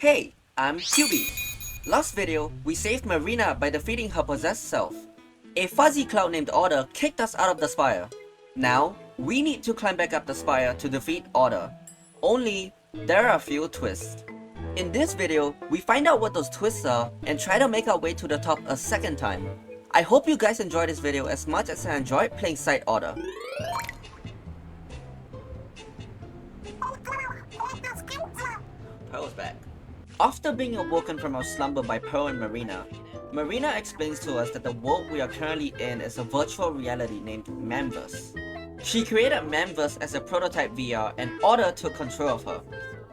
Hey, I'm QB. Last video, we saved Marina by defeating her possessed self. A fuzzy cloud named Order kicked us out of the spire. Now, we need to climb back up the spire to defeat Order. Only, there are a few twists. In this video, we find out what those twists are and try to make our way to the top a second time. I hope you guys enjoyed this video as much as I enjoyed playing Side Order. Pearl's back. After being awoken from our slumber by Pearl and Marina, Marina explains to us that the world we are currently in is a virtual reality named Memverse. She created Memverse as a prototype VR and Order took control of her,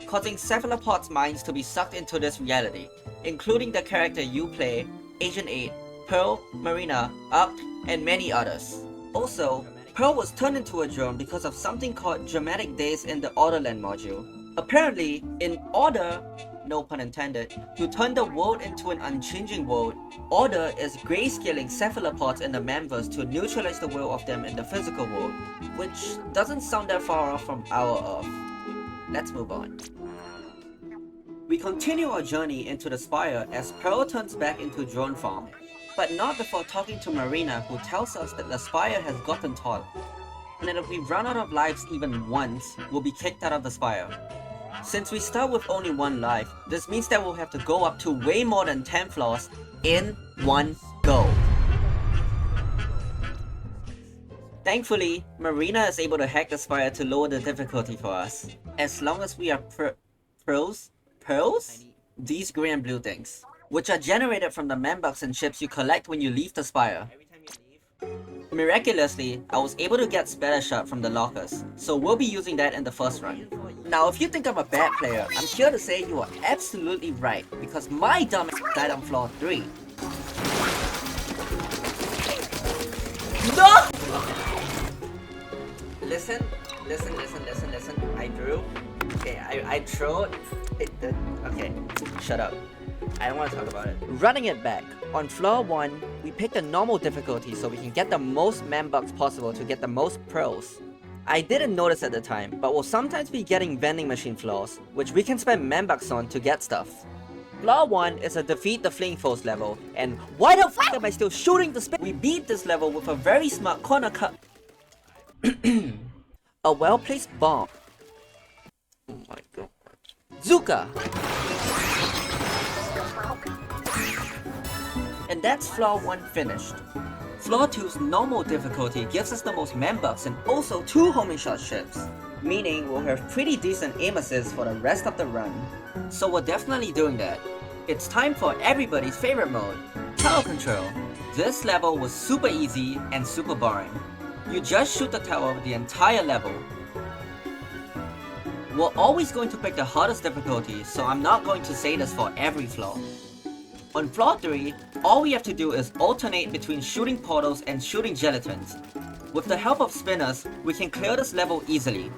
causing Cephalopod's minds to be sucked into this reality, including the character you play, Agent 8, Pearl, Marina, Up, and many others. Also, Pearl was turned into a drone because of something called dramatic days in the Orderland module. Apparently, in Order, no pun intended, to turn the world into an unchanging world, Order is grayscaling cephalopods in the Memverse to neutralize the will of them in the physical world, which doesn't sound that far off from our Earth. Let's move on. We continue our journey into the Spire as Pearl turns back into drone form, but not before talking to Marina, who tells us that the Spire has gotten tall, and that if we run out of lives even once, we'll be kicked out of the Spire. Since we start with only one life, this means that we'll have to go up to way more than 10 floors in one go. Thankfully, Marina is able to hack the Spire to lower the difficulty for us, as long as we are pearls? These grey and blue things, which are generated from the membucks and chips you collect when you leave the Spire. Miraculously, I was able to get Splatter Shot from the lockers, so we'll be using that in the first run. Now, if you think I'm a bad player, I'm here to say you are absolutely right, because my dumb ass died on floor 3. No! Listen. I drew. Okay, I drew. Okay, shut up. I don't want to talk about it. Running it back. On floor 1, we picked a normal difficulty so we can get the most membucks possible to get the most pearls. I didn't notice at the time, but we'll sometimes be getting vending machine floors, which we can spend membucks on to get stuff. Floor 1 is a defeat the fleeing foes level, and why the fuck am I still shooting the spin? We beat this level with a very smart corner cut. A well-placed bomb. Oh my god. Zuka! And that's floor 1 finished. Floor 2's normal difficulty gives us the most membucks and also 2 homing shot ships, meaning we'll have pretty decent aim assist for the rest of the run. So we're definitely doing that. It's time for everybody's favorite mode, Tower Control. This level was super easy and super boring. You just shoot the tower the entire level. We're always going to pick the hardest difficulty, so I'm not going to say this for every floor. On floor 3, all we have to do is alternate between shooting portals and shooting gelatins. With the help of spinners, we can clear this level easily.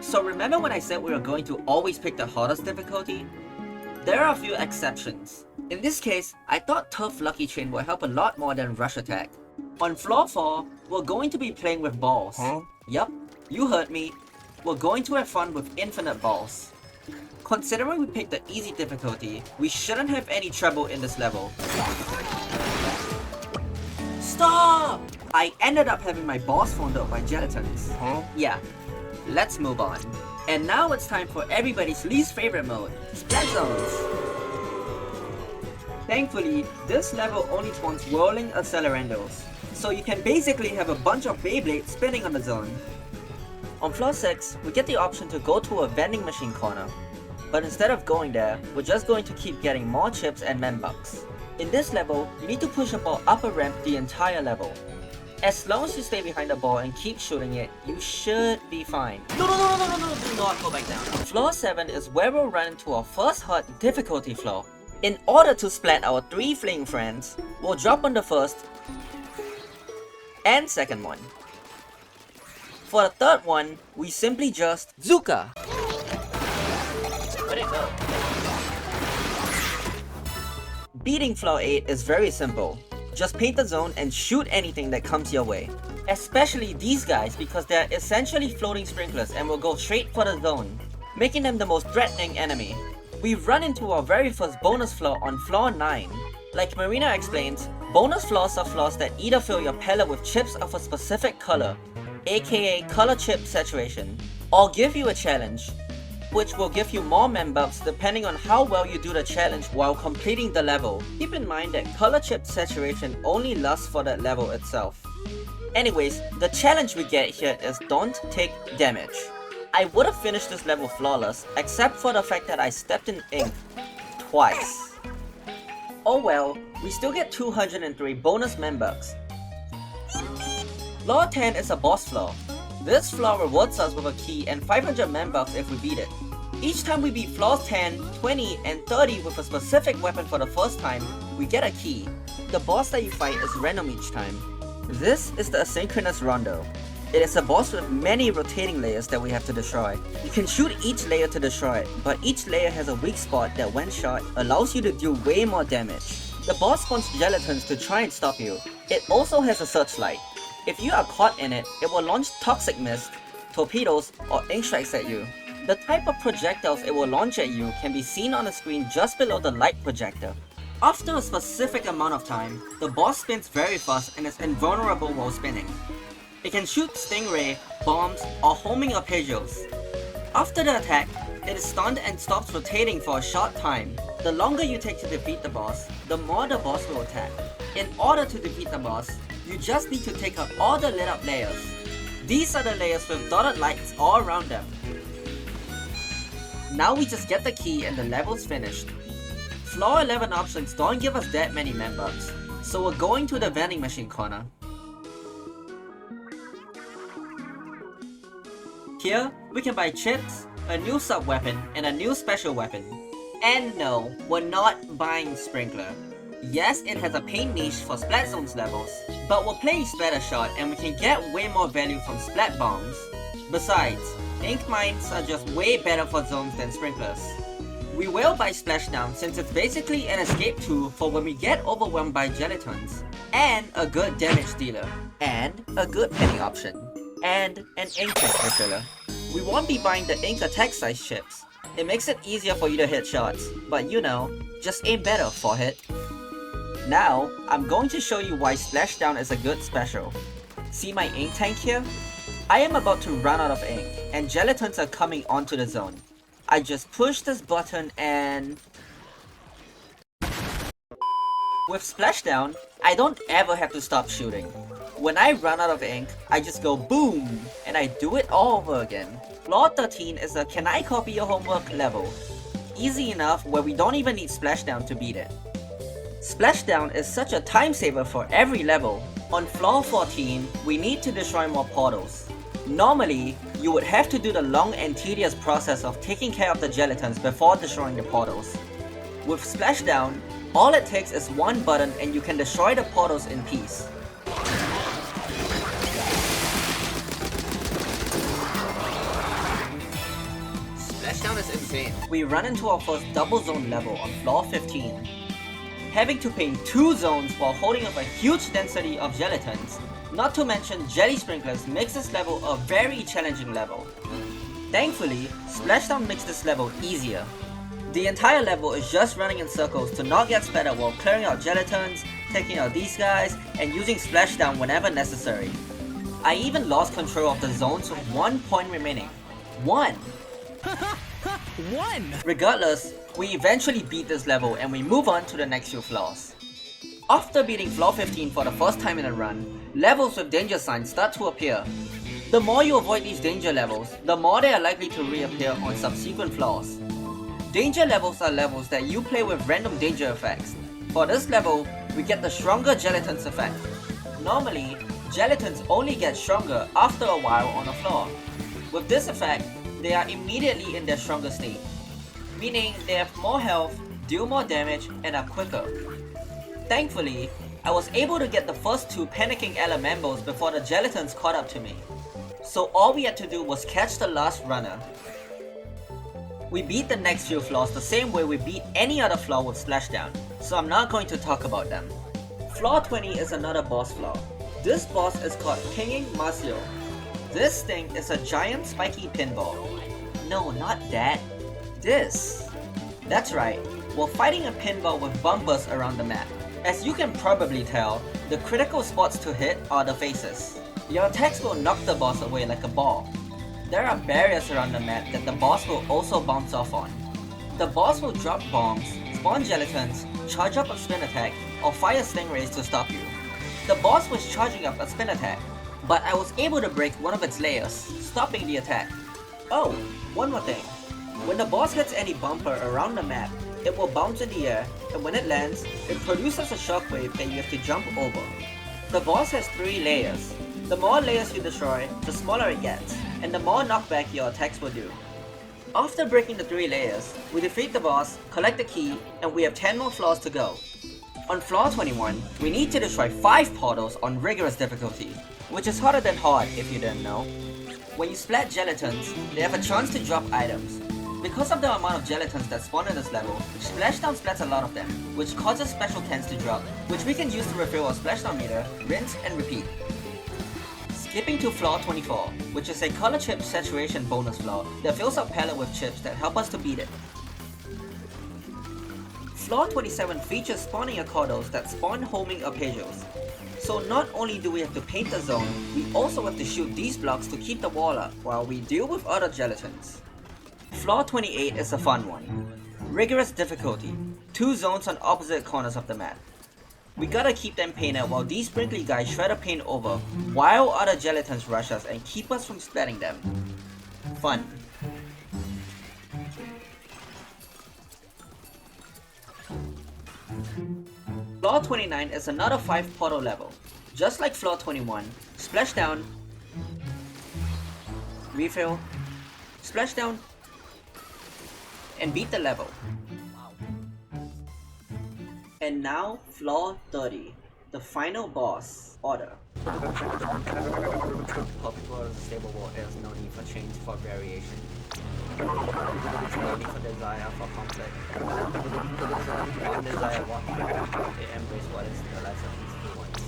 So remember when I said we were going to always pick the hardest difficulty? There are a few exceptions. In this case, I thought Turf Lucky Chain will help a lot more than Rush Attack. On floor 4, we're going to be playing with balls. Yup, you heard me. We're going to have fun with infinite balls. Considering we picked the easy difficulty, we shouldn't have any trouble in this level. Stop! I ended up having my balls formed up by gelatins. Yeah, let's move on. And now it's time for everybody's least favorite mode, Splat Zones. Thankfully, this level only spawns whirling accelerandos, so you can basically have a bunch of Beyblades spinning on the zone. On floor 6, we get the option to go to a vending machine corner. But instead of going there, we're just going to keep getting more chips and membucks. In this level, you need to push a ball up a ramp the entire level. As long as you stay behind the ball and keep shooting it, you should be fine. No, do not go back down. Floor 7 is where we'll run into our first hard difficulty floor. In order to splat our 3 fleeing friends, we'll drop on the first and second one. For the third one, we simply just Zuka! Where'd it go? Beating floor 8 is very simple. Just paint the zone and shoot anything that comes your way. Especially these guys because they're essentially floating sprinklers and will go straight for the zone. making them the most threatening enemy. We run into our very first bonus flaw on floor 9. Like Marina explains, bonus flaws are flaws that either fill your palette with chips of a specific color, aka color chip saturation, or give you a challenge, which will give you more buffs depending on how well you do the challenge while completing the level. Keep in mind that color chip saturation only lasts for that level itself. Anyways, the challenge we get here is don't take damage. I would have finished this level flawless, except for the fact that I stepped in ink twice. Oh well, we still get 203 bonus bucks. Flaw 10 is a boss flaw. This flaw rewards us with a key and 500 bucks if we beat it. Each time we beat flaws 10, 20, and 30 with a specific weapon for the first time, we get a key. The boss that you fight is random each time. This is the asynchronous rondo. It is a boss with many rotating layers that we have to destroy. You can shoot each layer to destroy it, but each layer has a weak spot that when shot, allows you to deal way more damage. The boss spawns gelatins to try and stop you. It also has a searchlight. If you are caught in it, it will launch toxic mist, torpedoes, or ink strikes at you. The type of projectiles it will launch at you can be seen on the screen just below the light projector. After a specific amount of time, the boss spins very fast and is invulnerable while spinning. It can shoot stingray, bombs, or homing arpeggios. After the attack, it is stunned and stops rotating for a short time. The longer you take to defeat the boss, the more the boss will attack. In order to defeat the boss, you just need to take out all the lit up layers. These are the layers with dotted lights all around them. Now we just get the key and the level's finished. Floor 11 options don't give us that many bucks, so we're going to the vending machine corner. Here, we can buy chips, a new sub-weapon, and a new special weapon. And no, we're not buying Sprinkler. Yes, it has a paint niche for Splat Zones levels, but we're playing Splatter Shot and we can get way more value from Splat Bombs. Besides, Ink Mines are just way better for zones than Sprinklers. We will buy Splashdown since it's basically an escape tool for when we get overwhelmed by gelatins, and a good damage dealer, and a good penny option, and an ink check refiller. We won't be buying the ink attack size chips. It makes it easier for you to hit shots, but you know, just aim better, forehead. Now, I'm going to show you why Splashdown is a good special. See my ink tank here? I am about to run out of ink, and gelatins are coming onto the zone. I just push this button and... With Splashdown, I don't ever have to stop shooting. When I run out of ink, I just go boom, and I do it all over again. Floor 13 is a can I copy your homework level. Easy enough where we don't even need Splashdown to beat it. Splashdown is such a time saver for every level. On floor 14, we need to destroy more portals. Normally, you would have to do the long and tedious process of taking care of the gelatins before destroying the portals. With Splashdown, all it takes is one button and you can destroy the portals in peace. Splashdown is insane. We run into our first double zone level on floor 15. Having to paint 2 zones while holding up a huge density of gelatins, not to mention jelly sprinklers, makes this level a very challenging level. Thankfully, Splashdown makes this level easier. The entire level is just running in circles to not get splattered while clearing out gelatins, taking out these guys, and using Splashdown whenever necessary. I even lost control of the zones with 1 point remaining. 1! 1! Regardless, we eventually beat this level and we move on to the next few floors. After beating floor 15 for the first time in a run, levels with danger signs start to appear. The more you avoid these danger levels, the more they are likely to reappear on subsequent floors. Danger levels are levels that you play with random danger effects. For this level, we get the stronger gelatins effect. Normally, gelatins only get stronger after a while on a floor. With this effect, they are immediately in their stronger state, meaning they have more health, deal more damage, and are quicker. Thankfully, I was able to get the first 2 panicking Elemembos before the gelatins caught up to me. So all we had to do was catch the last runner. We beat the next few floors the same way we beat any other floor with Splashdown, so I'm not going to talk about them. Floor 20 is another boss floor. This boss is called Pinging Masio. This thing is a giant spiky pinball. No, not that. This. That's right, we're fighting a pinball with bumpers around the map. As you can probably tell, the critical spots to hit are the faces. Your attacks will knock the boss away like a ball. There are barriers around the map that the boss will also bounce off on. The boss will drop bombs, spawn gelatins, charge up a spin attack, or fire stingrays to stop you. The boss was charging up a spin attack, but I was able to break one of its layers, stopping the attack. Oh, one more thing. When the boss hits any bumper around the map, it will bounce in the air, and when it lands, it produces a shockwave that you have to jump over. The boss has 3 layers. The more layers you destroy, the smaller it gets, and the more knockback your attacks will do. After breaking the 3 layers, we defeat the boss, collect the key, and we have 10 more floors to go. On floor 21, we need to destroy 5 portals on rigorous difficulty, which is harder than hard if you didn't know. When you splat gelatins, they have a chance to drop items. Because of the amount of gelatins that spawn in this level, Splashdown splats a lot of them, which causes special cans to drop, which we can use to refill our Splashdown meter, rinse, and repeat. Skipping to floor 24, which is a color chip saturation bonus floor that fills our palette with chips that help us to beat it. Floor 27 features spawning Accordos that spawn homing arpeggios. So not only do we have to paint the zone, we also have to shoot these blocks to keep the wall up while we deal with other gelatins. Floor 28 is a fun one. Rigorous difficulty, 2 zones on opposite corners of the map. We gotta keep them painted while these sprinkly guys shred the paint over, while other gelatins rush us and keep us from splatting them. Fun. Floor 29 is another 5 portal level. Just like floor 21, Splashdown, refill, Splashdown, and beat the level. And now, floor 30, the final boss, Order. Popular as a stable world, there's no need for change for variation. No need for desire for conflict. One desire what? They embrace what is the lives of peaceful ones.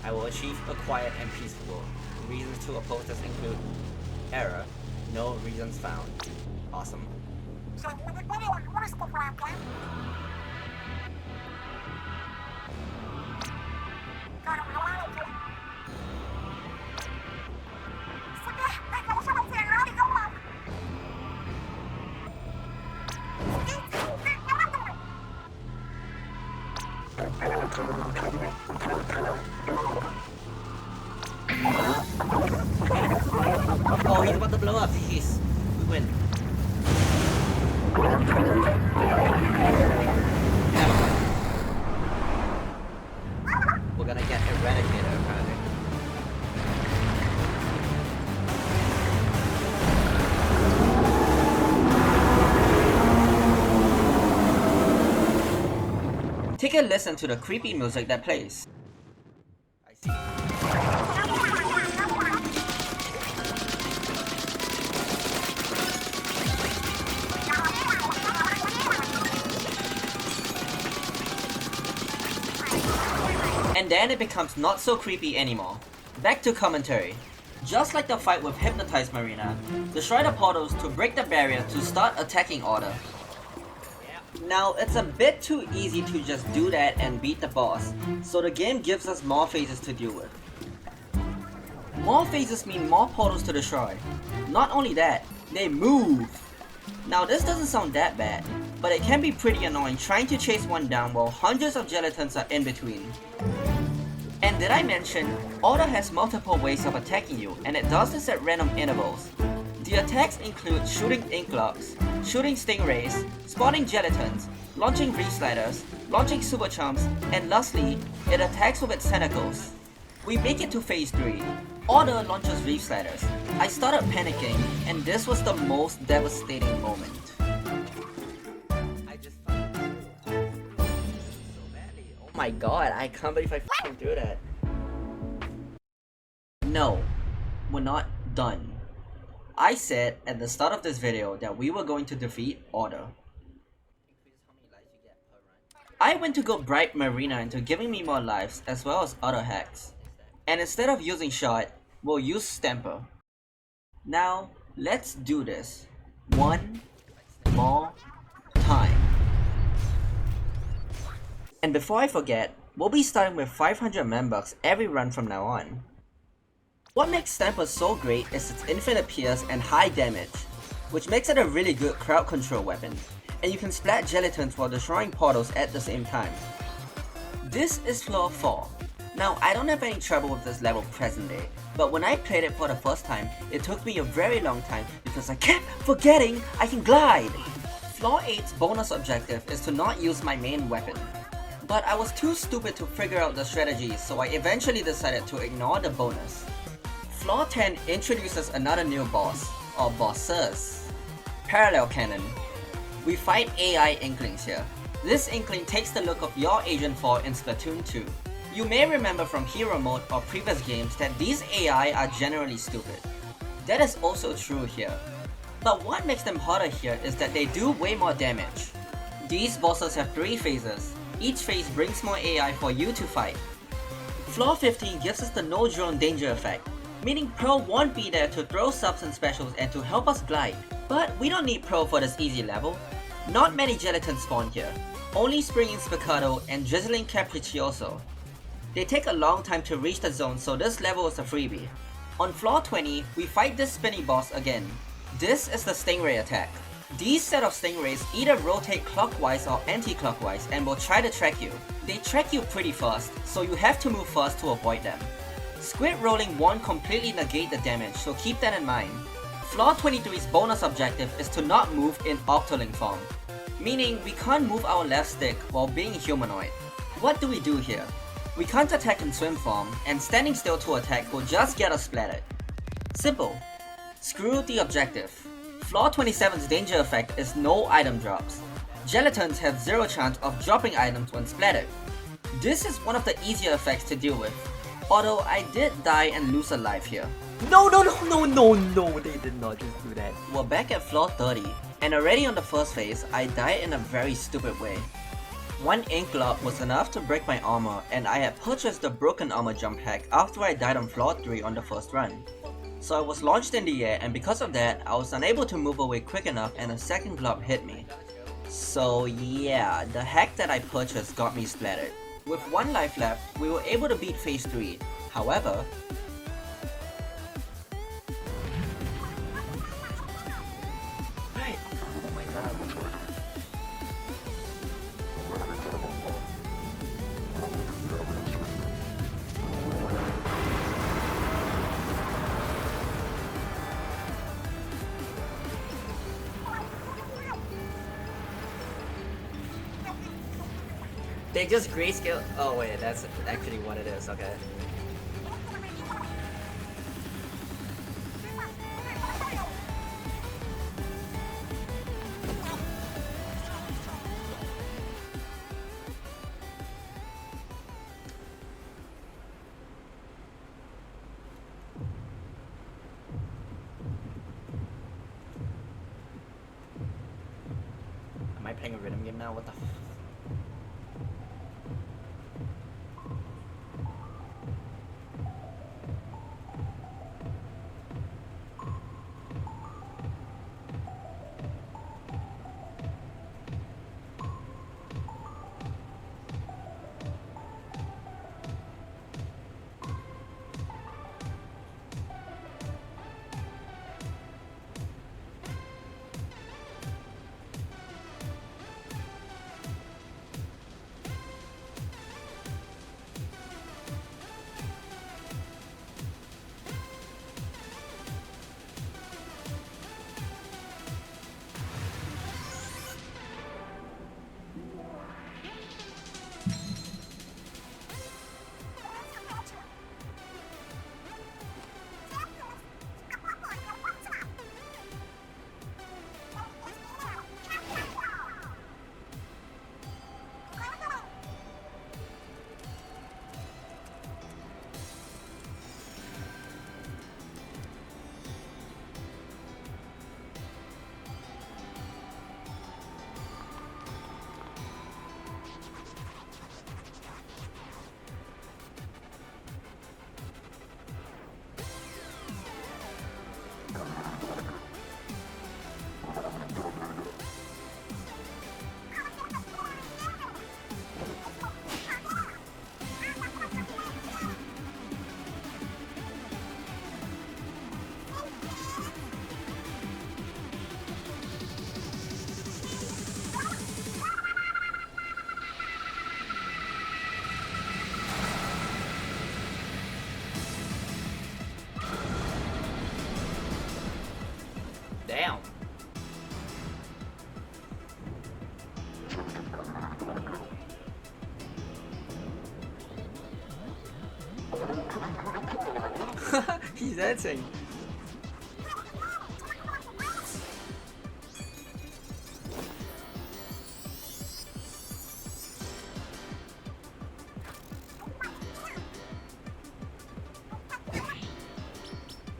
I will achieve a quiet and peaceful world. Reasons to oppose this include error, no reasons found. Awesome. Oh, he's about to blow up. Jeez. We win. We're gonna get eradicated apparently. Take a listen to the creepy music that plays. I see. And then it becomes not so creepy anymore. Back to commentary. Just like the fight with Hypnotized Marina, destroy the portals to break the barrier to start attacking Order. Now, it's a bit too easy to just do that and beat the boss, so the game gives us more phases to deal with. More phases mean more portals to destroy. Not only that, they move! Now this doesn't sound that bad, but it can be pretty annoying trying to chase one down while hundreds of gelatins are in between. And did I mention, Order has multiple ways of attacking you, and it does this at random intervals. The attacks include shooting ink blocks, shooting stingrays, spawning gelatins, launching reef sliders, launching super chumps, and lastly, it attacks with its tentacles. We make it to phase 3. Order launches reef sliders. I started panicking, and this was the most devastating moment. I just found so badly. Oh my god, I can't believe I f***ing threw that. No, we're not done. I said at the start of this video that we were going to defeat Order. I went to go bribe Marina into giving me more lives as well as other hacks. And instead of using Shot, we'll use Stamper. Now, Let's do this one more time. And before I forget, we'll be starting with 500 membucks every run from now on. What makes Stamper so great is its infinite pierce and high damage, which makes it a really good crowd control weapon, and you can splat gelatins while destroying portals at the same time. This is floor 4. Now I don't have any trouble with this level present day, but when I played it for the first time, it took me a very long time because I kept forgetting I can glide! Floor 8's bonus objective is to not use my main weapon. But I was too stupid to figure out the strategy, so I eventually decided to ignore the bonus. Floor 10 introduces another new boss, or bosses. Parallel Cannon. We fight AI Inklings here. This Inkling takes the look of your Agent 4 in Splatoon 2. You may remember from Hero Mode or previous games that these AI are generally stupid. That is also true here. But what makes them harder here is that they do way more damage. These bosses have 3 phases. Each phase brings more AI for you to fight. Floor 15 gives us the no drone danger effect, meaning Pearl won't be there to throw subs and specials and to help us glide. But we don't need Pearl for this easy level. Not many gelatins spawn here, only Springing Spiccato and Drizzling Capriccioso. They take a long time to reach the zone, so this level is a freebie. On floor 20, we fight this spinny boss again. This is the Stingray attack. These set of stingrays either rotate clockwise or anti-clockwise and will try to track you. They track you pretty fast, so you have to move fast to avoid them. Squid rolling won't completely negate the damage, so keep that in mind. Floor 23's bonus objective is to not move in Octoling form, meaning we can't move our left stick while being humanoid. What do we do here? We can't attack in swim form, and standing still to attack will just get us splattered. Simple. Screw the objective. Floor 27's danger effect is no item drops. Gelatins have 0 chance of dropping items when splattered. This is one of the easier effects to deal with, although I did die and lose a life here. No, they did not just do that. We're back at floor 30, and already on the first phase, I died in a very stupid way. One ink glob was enough to break my armor, and I had purchased the broken armor jump hack after I died on floor 3 on the first run. So I was launched in the air, and because of that, I was unable to move away quick enough and a second glob hit me. So yeah, the hack that I purchased got me splattered. With 1 life left, we were able to beat phase 3. However, Oh my god. They just grayscale. Oh wait, that's actually what it is. Okay. am I playing a rhythm game now? What the f- He's dancing.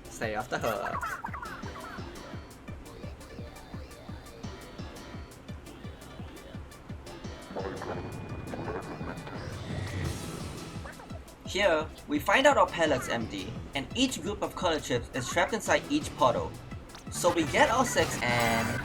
Stay after her. Here, we find out our pallet's empty, and each group of color chips is trapped inside each portal. So we get our 6 and...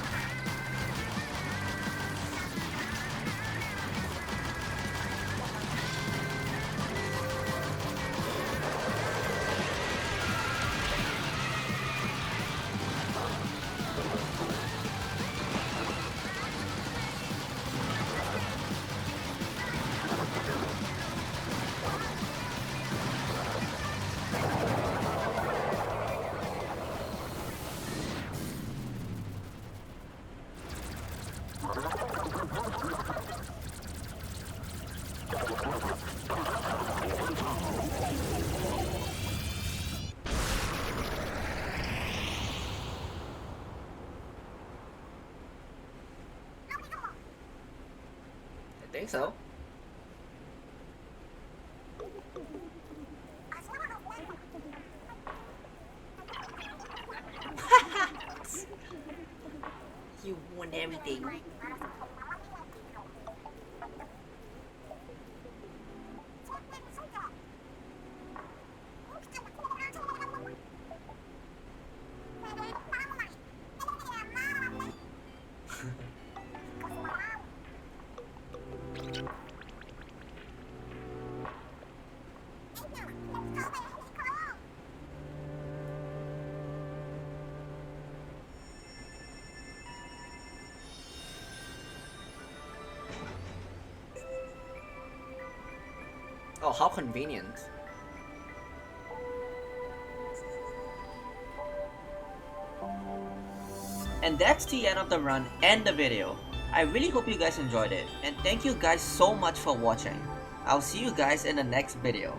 I think so. You won everything. Oh, how convenient. And that's the end of the run and the video. I really hope you guys enjoyed it, and thank you guys so much for watching. I'll see you guys in the next video.